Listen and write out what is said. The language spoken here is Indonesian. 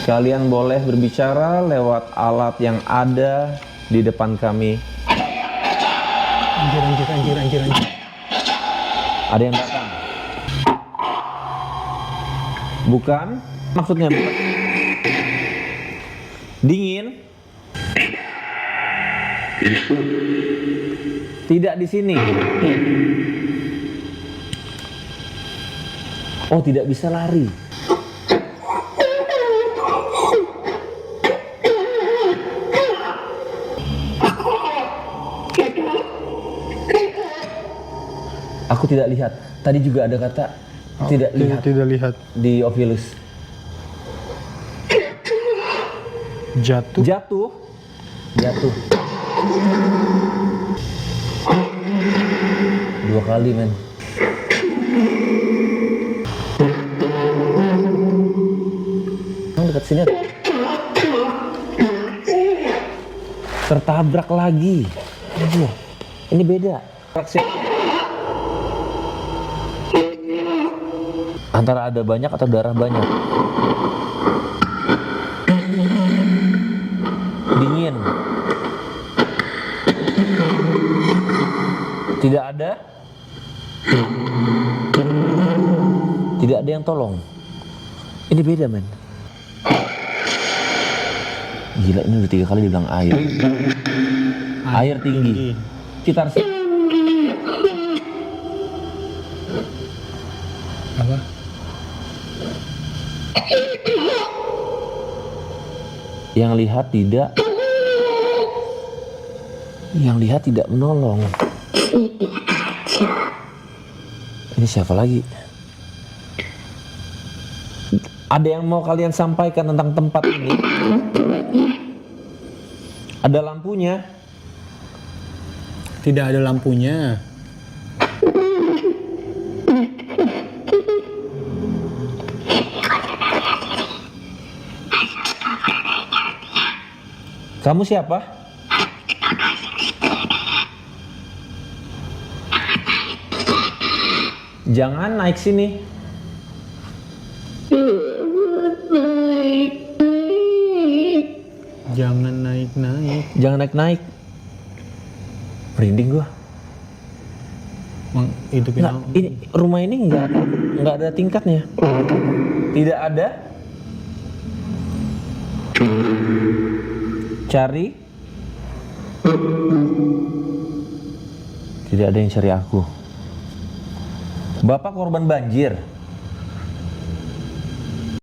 Kalian boleh berbicara lewat alat yang ada di depan kami. Anjir. Ada yang datang. Bukan? Maksudnya bukan. Dingin? Tidak di sini. Oh, tidak bisa lari. Aku tidak lihat. Tadi juga ada kata tidak lihat di Ovilus. Jatuh. 2 kali, men. Dekat sini. Tertabrak lagi. Aduh, ini beda. Antara ada banyak atau darah banyak. Dingin. Tidak ada. Tidak ada yang tolong. Ini beda, men. Gila, ini udah 3 kali dibilang air. Air tinggi. Sekitar apa? Yang lihat tidak menolong. Ini siapa lagi? Ada yang mau kalian sampaikan tentang tempat ini? Ada lampunya? Tidak ada lampunya. Kamu siapa? Jangan naik sini. Jangan naik. Merinding gua. Hidupin ini rumah ini nggak ada tingkatnya. Tidak ada. Cari. Tidak ada yang cari aku. Bapak korban banjir.